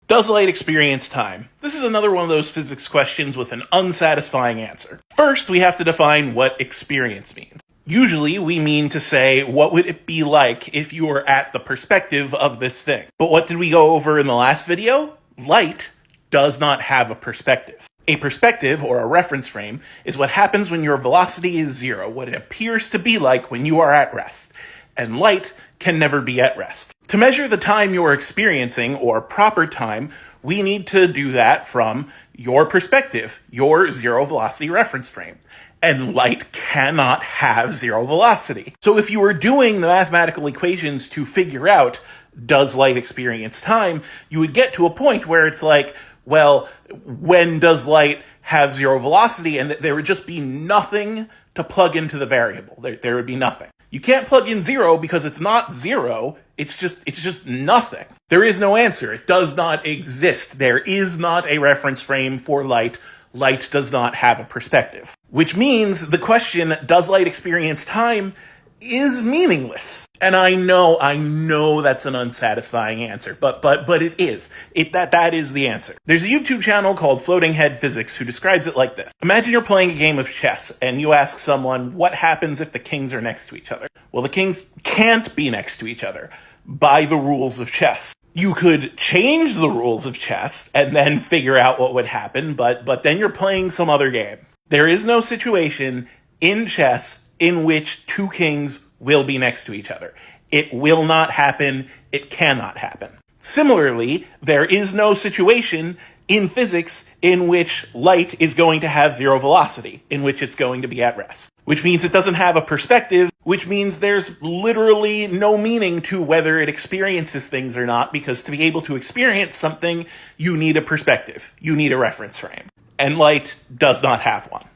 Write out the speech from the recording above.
Does light experience time? This is another one of those physics questions with an unsatisfying answer. First, we have to define what experience means. Usually, we mean to say, what would it be like if you were at the perspective of this thing? But what did we go over in the last video? Light does not have a perspective. A perspective, or a reference frame, is what happens when your velocity is zero, what it appears to be like when you are at rest. And light can never be at rest. To measure the time you're experiencing, or proper time, we need to do that from your perspective, your zero velocity reference frame. And light cannot have zero velocity. So if you were doing the mathematical equations to figure out, does light experience time, you would get to a point where it's like, well, when does light have zero velocity? And there would just be nothing to plug into the variable. There would be nothing. You can't plug in zero because it's not zero. It's just nothing. There is no answer. It does not exist. There is not a reference frame for light. Light does not have a perspective. Which means the question, does light experience time, is meaningless. And I know that's an unsatisfying answer, but it is. That is the answer. There's a YouTube channel called Floating Head Physics who describes it like this. Imagine you're playing a game of chess and you ask someone, what happens if the kings are next to each other? Well, the kings can't be next to each other by the rules of chess. You could change the rules of chess and then figure out what would happen, but then you're playing some other game. There is no situation in chess in which two kings will be next to each other. It will not happen. It cannot happen. Similarly, there is no situation in physics in which light is going to have zero velocity, in which it's going to be at rest. Which means it doesn't have a perspective, which means there's literally no meaning to whether it experiences things or not, because to be able to experience something, you need a perspective. You need a reference frame. And light does not have one.